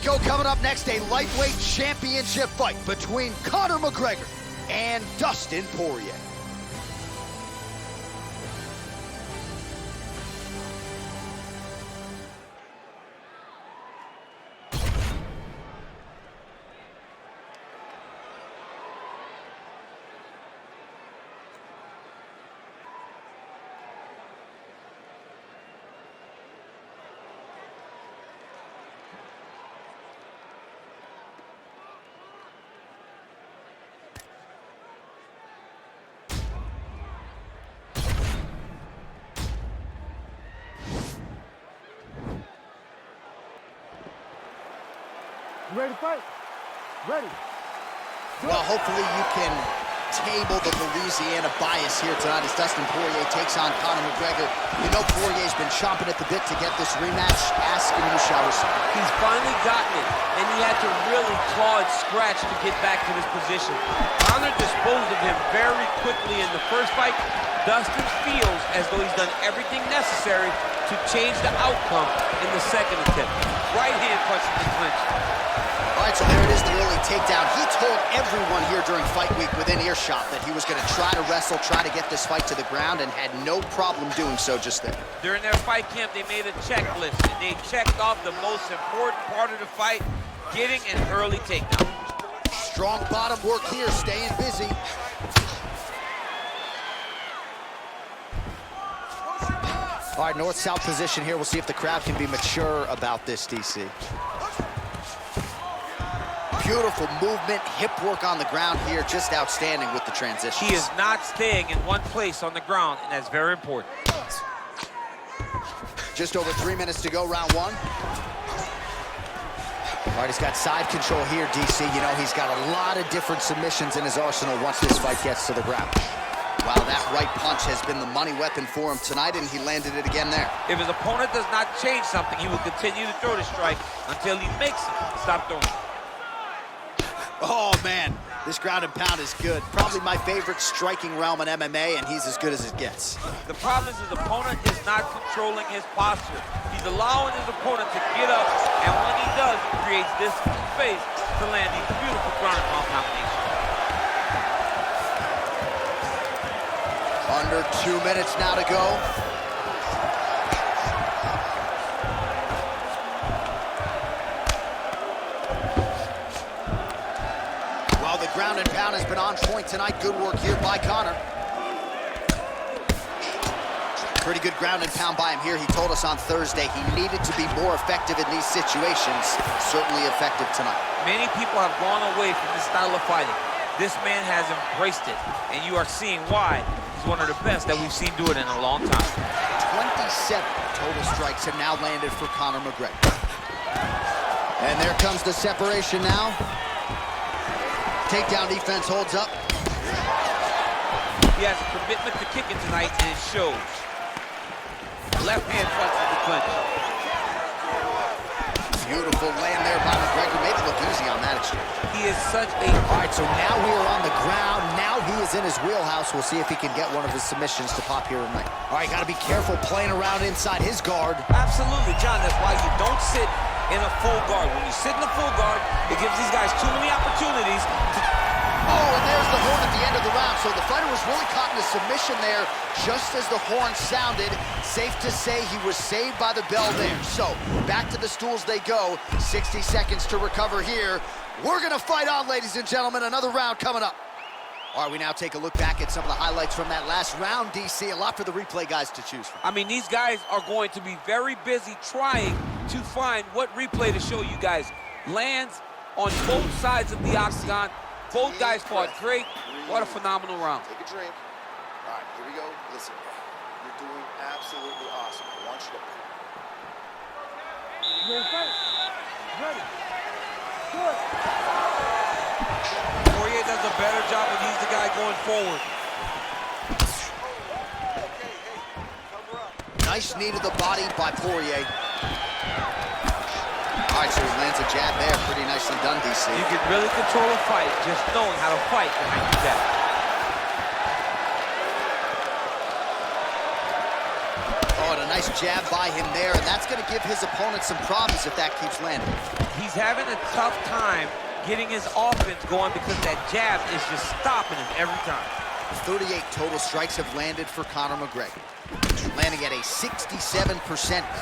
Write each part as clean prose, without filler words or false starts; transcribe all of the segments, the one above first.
go. Coming up next, a lightweight championship fight between Conor McGregor and Dustin Poirier. You ready to fight? Ready. Well, hopefully you can table the Louisiana bias here tonight as Dustin Poirier takes on Conor McGregor. You know Poirier's been chomping at the bit to get this rematch. Ask him who shall receive. He's finally gotten it, and he had to really claw and scratch to get back to this position. Conor disposed of him very quickly in the first fight. Dustin feels as though he's done everything necessary to change the outcome in the second attempt. Right hand punch in the clinch. All right, so there it is, the early takedown. He told everyone here during fight week within earshot that he was going to try to wrestle, try to get this fight to the ground, and had no problem doing so just then. During their fight camp, they made a checklist, and they checked off the most important part of the fight, getting an early takedown. Strong bottom work here, staying busy. All right, north-south position here. We'll see if the crowd can be mature about this, DC. Beautiful movement, hip work on the ground here, just outstanding with the transition. He is not staying in one place on the ground, and that's very important. Just over 3 minutes to go, round one. All right, he's got side control here, DC. You know, he's got a lot of different submissions in his arsenal once this fight gets to the ground. Wow, that right punch has been the money weapon for him tonight, and he landed it again there. If his opponent does not change something, he will continue to throw the strike until he makes it stop throwing. Oh, man, this ground and pound is good. Probably my favorite striking realm in MMA, and he's as good as it gets. The problem is his opponent is not controlling his posture. He's allowing his opponent to get up, and when he does, he creates this space to land these beautiful ground and pound combinations. Under 2 minutes now to go. Well, the ground and pound has been on point tonight. Good work here by Conor. Pretty good ground and pound by him here. He told us on Thursday he needed to be more effective in these situations. Certainly effective tonight. Many people have gone away from this style of fighting. This man has embraced it, and you are seeing why. He's one of the best that we've seen do it in a long time. 27 total strikes have now landed for Conor McGregor. And there comes the separation now. Takedown defense holds up. He has a commitment to kicking tonight, and it shows. Left hand punch in the clinch. Beautiful land there by McGregor. Made it look easy on that exchange. He is such a... All right, so now we are on the ground. Now he is in his wheelhouse. We'll see if he can get one of his submissions to pop here tonight. All right, got to be careful playing around inside his guard. Absolutely, John. That's why you don't sit in a full guard. When you sit in a full guard, it gives these guys too many opportunities to... Oh, and there's the horn at the end of the round. So the fighter was really caught in a submission there just as the horn sounded. Safe to say he was saved by the bell there. So back to the stools they go. 60 seconds to recover here. We're going to fight on, ladies and gentlemen. Another round coming up. All right, we now take a look back at some of the highlights from that last round, DC. A lot for the replay guys to choose from. I mean, these guys are going to be very busy trying to find what replay to show you guys. Lands on both sides of the octagon. Both guys fought great. What a phenomenal round. Take a drink. All right, here we go. Listen, you're doing absolutely awesome. I want you to... You ready to fight? Ready. Good. Poirier does a better job when he's the guy going forward. Nice knee to the body by Poirier. All right, so he lands a jab there. Pretty nicely done, DC. You can really control a fight just knowing how to fight behind the jab. Oh, and a Nice jab by him there, and that's going to give his opponent some problems if that keeps landing. He's having a tough time getting his offense going because that jab is just stopping him every time. 38 total strikes have landed for Conor McGregor, landing at a 67%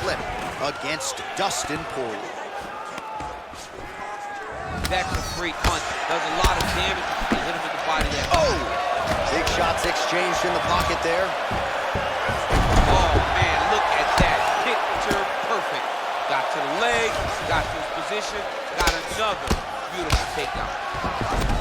clip against Dustin Poirier. That's a great punch. Does a lot of damage. He hit him in the body there. Oh! Big shots exchanged in the pocket there. Oh, man, look at that. Picture perfect. Got to the leg, got to his position, got another beautiful takedown.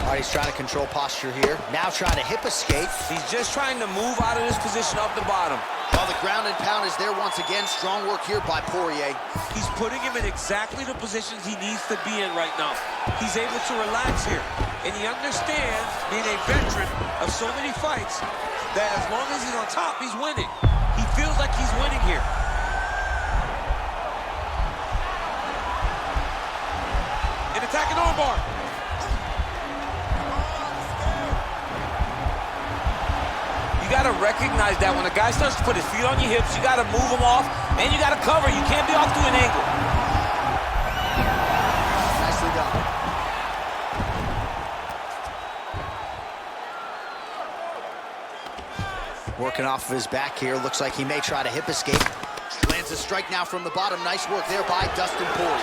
All right, he's trying to control posture here. Now trying to hip escape. He's just trying to move out of this position up the bottom. Well, the ground and pound is there once again. Strong work here by Poirier. He's putting him in exactly the positions he needs to be in right now. He's able to relax here. And he understands, being a veteran of so many fights, that as long as he's on top, he's winning. He feels like he's winning here. An attacking armbar. You got to recognize that when a guy starts to put his feet on your hips, you got to move him off, and you got to cover. You can't be off to an angle. Nicely done. Working off of his back here. Looks like he may try to hip escape. Lands a strike now from the bottom. Nice work there by Dustin Poirier.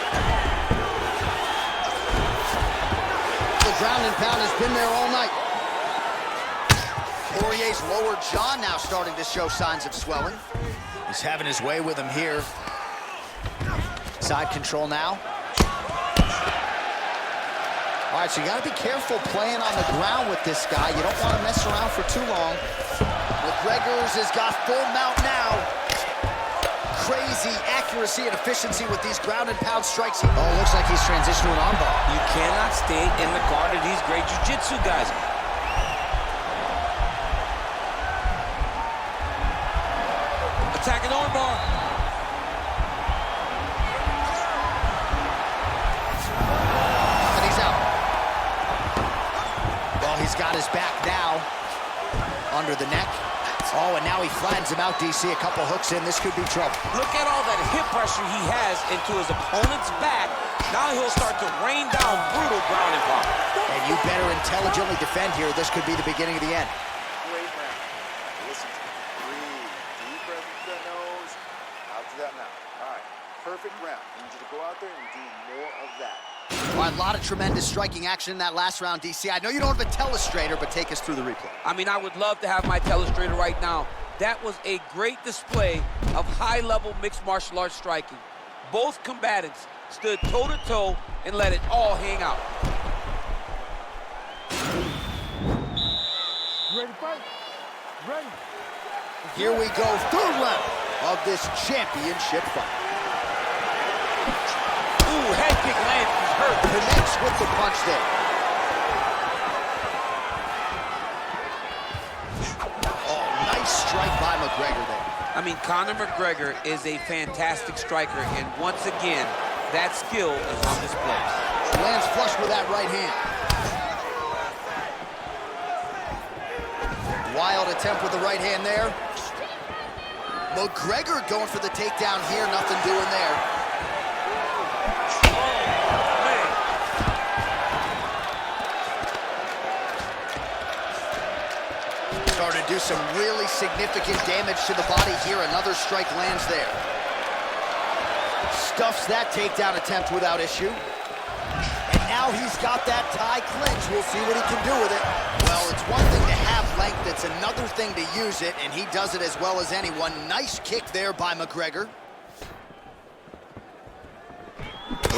The ground and pound has been there all night. Poirier's lower jaw now starting to show signs of swelling. He's having his way with him here. Side control now. All right, so you got to be careful playing on the ground with this guy. You don't want to mess around for too long. McGregor's has got full mount now. Crazy accuracy and efficiency with these ground and pound strikes. Oh, looks like he's transitioned to an armbar. You cannot stay in the guard of these great jiu-jitsu guys. Attacking armbar. And he's out. Well, he's got his back now. Under the neck. Oh, and now he flattens him out, DC. A couple hooks in. This could be trouble. Look at all that hip pressure he has into his opponent's back. Now he'll start to rain down brutal ground and pound. And you better intelligently defend here. This could be the beginning of the end. Great round. Listen to me. Breathe. Deep breath into that nose. Out to that mouth. All right. Perfect round. I need you to go out there and do more of that. All right, a lot of tremendous striking action in that last round, DC. I know you don't have a telestrator, but take us through the replay. I mean, I would love to have my telestrator right now. That was a great display of high-level mixed martial arts striking. Both combatants stood toe-to-toe and let it all hang out. Ready to fight? Ready. Here we go, third round of this championship fight. Ooh, head kick lands, he's hurt. Connects with the punch there. Oh, nice strike by McGregor there. I mean, Conor McGregor is a fantastic striker, and once again, that skill is on display. Lands flush with that right hand. Wild attempt with the right hand there. McGregor going for the takedown here, nothing doing there. Starting to do some really significant damage to the body here. Another strike lands there. Stuffs that takedown attempt without issue. And now he's got that tie clinch. We'll see what he can do with it. Well, it's one thing to have length, it's another thing to use it, and he does it as well as anyone. Nice kick there by McGregor.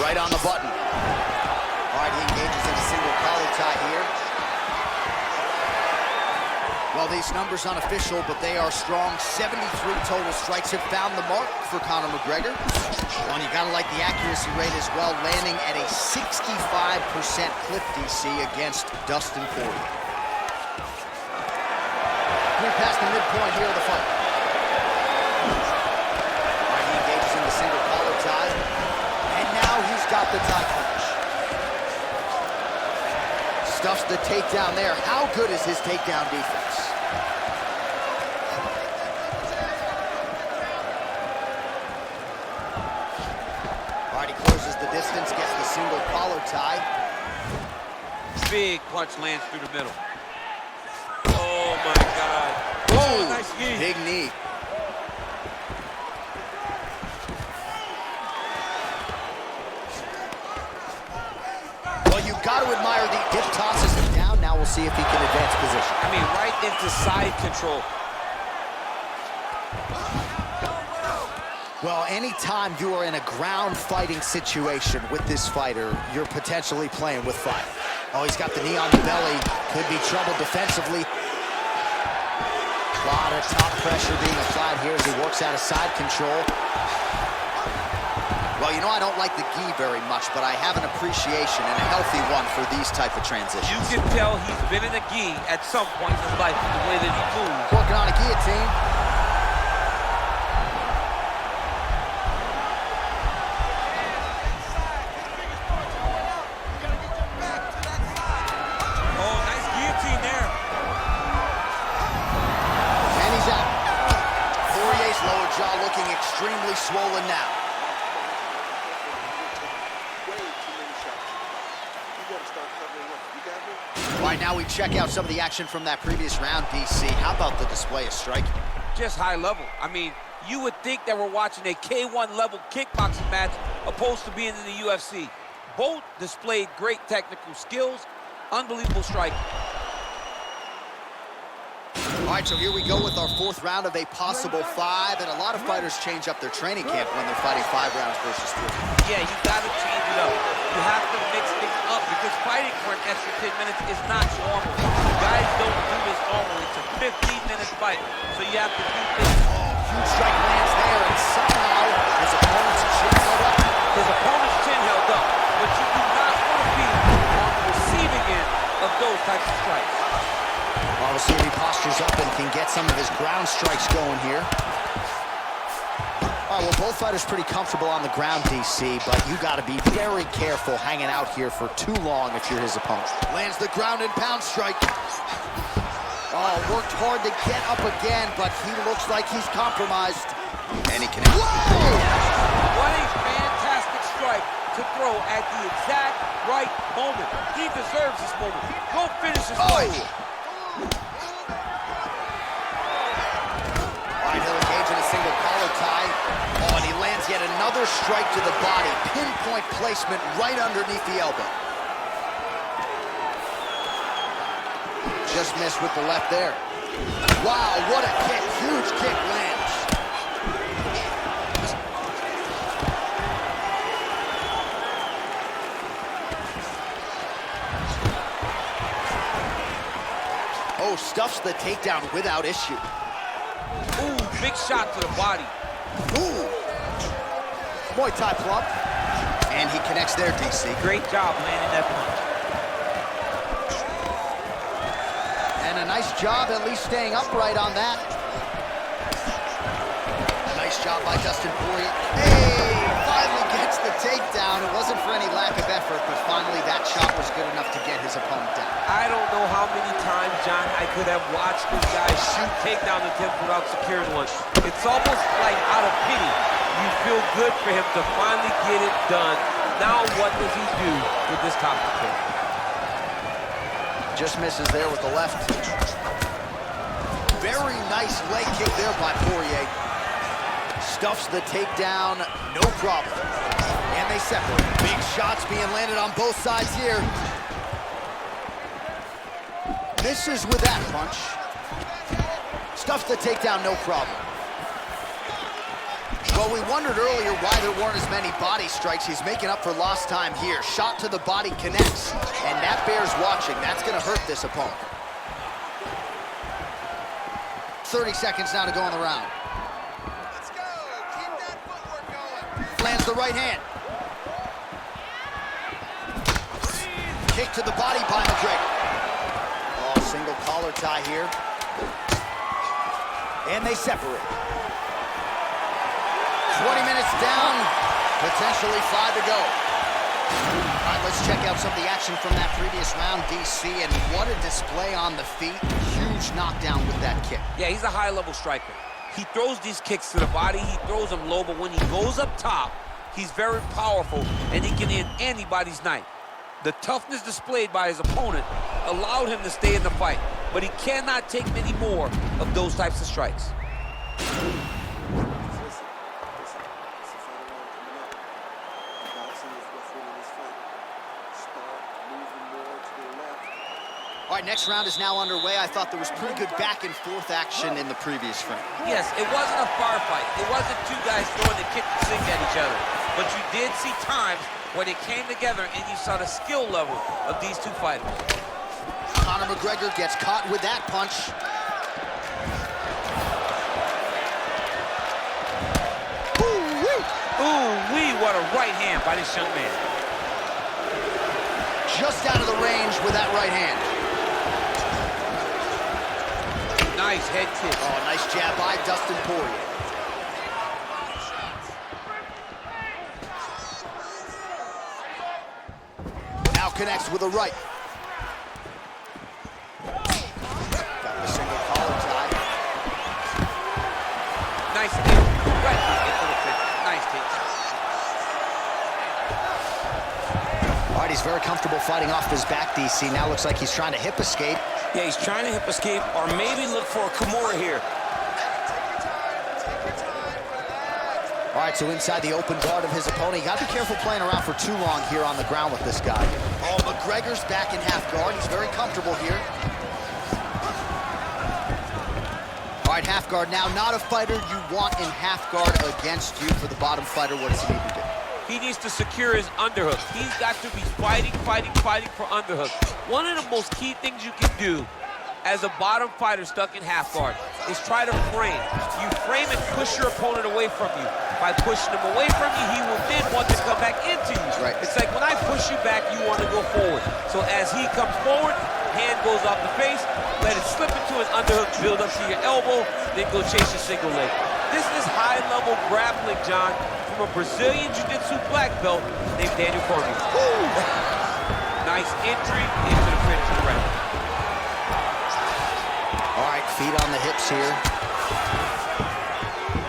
Right on the button. All right, he engages in a single collar tie here. Well, these numbers unofficial, but they are strong. 73 total strikes have found the mark for Conor McGregor. Well, you gotta like the accuracy rate as well, landing at a 65% clip, DC, against Dustin Poirier. We're past the midpoint here of the fight. All right, he engages in the single collar tie. And now he's got the tie finish. Stuffs the takedown there. How good is his takedown defense? tie. Big punch lands through the middle. Oh my God. Oh, nice knee. Big knee. Well, you've got to admire the hip tosses him down. Now we'll see if he can advance position. I mean, right into side control. Well, anytime you are in a ground fighting situation with this fighter, you're potentially playing with fire. Oh, he's got the knee on the belly. Could be trouble defensively. A lot of top pressure being applied here as he works out of side control. Well, you know I don't like the gi very much, but I have an appreciation and a healthy one for these type of transitions. You can tell he's been in a gi at some point in his life, the way that he moves. Working on a guillotine. Oh, nice guillotine there. And he's out. Poirier's lower jaw looking extremely swollen now. All right, now we check out some of the action from that previous round, DC. How about the display of striking? Just high level. I mean, you would think that we're watching a K1 level kickboxing match opposed to being in the UFC. Both displayed great technical skills, unbelievable striking. All right, so here we go with our fourth round of a possible 5, and a lot of fighters change up their training camp when they're fighting 5 rounds versus 3. Yeah, you gotta change it up. You have to mix things up because fighting for an extra 10 minutes is not normal. Guys don't do this normally. It's a 15-minute fight, so you have to do things. Huge strike lands there, and somehow his opponent's chin held up. His opponent's chin held up, but you do not want to be on the receiving end of those types of strikes. Well, we'll see if he postures up and can get some of his ground strikes going here. All right, well, both fighters pretty comfortable on the ground, DC, but you got to be very careful hanging out here for too long if you're his opponent. Lands the ground and pound strike. Oh, worked hard to get up again, but he looks like he's compromised. And he connects. Whoa! What a fantastic strike to throw at the exact right moment. He deserves this moment. Go finish his fight. All right, he'll engage in a single collar tie. Oh, and he lands yet another strike to the body. Pinpoint placement right underneath the elbow. Just missed with the left there. Wow, what a kick. Huge kick lands. Oh, stuffs the takedown without issue. Ooh, big shot to the body. Ooh. Muay Thai plump. And he connects there, DC. Great job landing that punch. And a nice job at least staying upright on that. Nice job by Dustin Poirier. Hey, finally gets the takedown. It wasn't for any lack of effort, but finally that shot was good enough to get his opponent down. I don't know how many times, John, I could have watched this guy shoot takedown attempts without securing one. It's almost like out of pity. You feel good for him to finally get it done. Now what does he do with this top kick? Just misses there with the left. Very nice leg kick there by Poirier. Stuffs the takedown, no problem. And they separate. Big shots being landed on both sides here. Misses with that punch. Stuffs the takedown, no problem. Well, we wondered earlier why there weren't as many body strikes. He's making up for lost time here. Shot to the body connects, and that bears watching. That's going to hurt this opponent. 30 seconds now to go in the round. Let's go. Keep that footwork going. Lands the right hand. Kick to the body by McGregor. Oh, single collar tie here. And they separate. 20 minutes down, potentially 5 to go. All right, let's check out some of the action from that previous round, DC, and what a display on the feet. Huge knockdown with that kick. Yeah, he's a high-level striker. He throws these kicks to the body, he throws them low, but when he goes up top, he's very powerful, and he can end anybody's night. The toughness displayed by his opponent allowed him to stay in the fight, but he cannot take many more of those types of strikes. All right, next round is now underway. I thought there was pretty good back and forth action in the previous frame. Yes, it wasn't a firefight. It wasn't two guys throwing the kick and sink at each other. But you did see times when it came together and you saw the skill level of these two fighters. Conor McGregor gets caught with that punch. Ooh-wee, what a right hand by this young man. Just out of the range with that right hand. Nice head kick. Oh, nice jab by Dustin Poirier. Now connects with a right. Got the single collar tie. Nice kick. Right into the finish. Nice kick. All right, he's very comfortable fighting off his back, DC. Now looks like he's trying to hip escape. Yeah, he's trying to hip escape or maybe look for a Kimura here. All right, so inside the open guard of his opponent. You got to be careful playing around for too long here on the ground with this guy. Oh, McGregor's back in half guard. He's very comfortable here. All right, half guard now. Not a fighter you want in half guard against you. For the bottom fighter, what does he need to do? He needs to secure his underhook. He's got to be fighting for underhook. One of the most key things you can do as a bottom fighter stuck in half guard is try to frame. You frame and push your opponent away from you. By pushing him away from you, he will then want to come back into you. Right. It's like when I push you back, you want to go forward. So as he comes forward, hand goes off the face, let it slip into an underhook, build up to your elbow, then go chase your single leg. This is high-level grappling, John, from a Brazilian Jiu-Jitsu black belt named Daniel Cormier. Nice entry into the finish of the round. All right, feet on the hips here.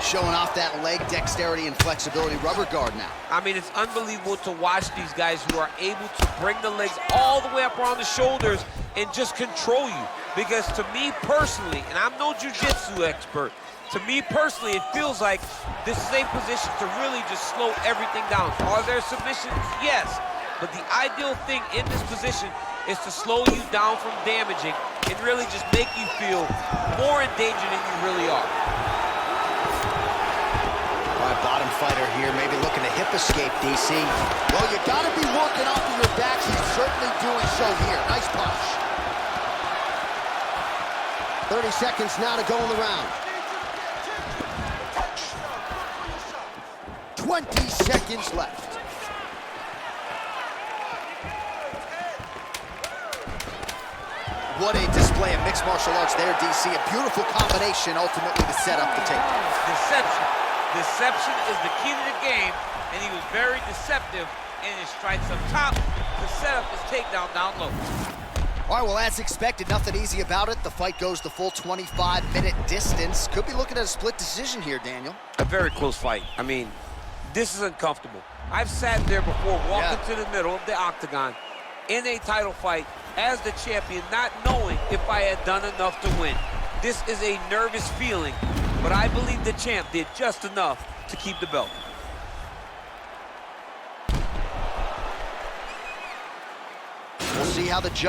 Showing off that leg dexterity and flexibility. Rubber guard now. I mean, it's unbelievable to watch these guys who are able to bring the legs all the way up around the shoulders and just control you. Because to me personally, and I'm no jiu-jitsu expert, to me personally, it feels like this is a position to really just slow everything down. Are there submissions? Yes. But the ideal thing in this position is to slow you down from damaging and really just make you feel more in danger than you really are. All right, bottom fighter here, maybe looking to hip escape, DC. Well, you gotta be working off of your back. He's certainly doing so here. Nice punch. 30 seconds now to go in the round. 20 seconds left. What a display of mixed martial arts there, DC. A beautiful combination ultimately to set up the takedown. Deception. Deception is the key to the game, and he was very deceptive in his strikes up top to set up his takedown down low. All right, well, as expected, nothing easy about it. The fight goes the full 25-minute distance. Could be looking at a split decision here, Daniel. A very close fight. I mean, this is uncomfortable. I've sat there before walking to the middle of the octagon in a title fight as the champion, not knowing if I had done enough to win. This is a nervous feeling, but I believe the champ did just enough to keep the belt. We'll see how the judge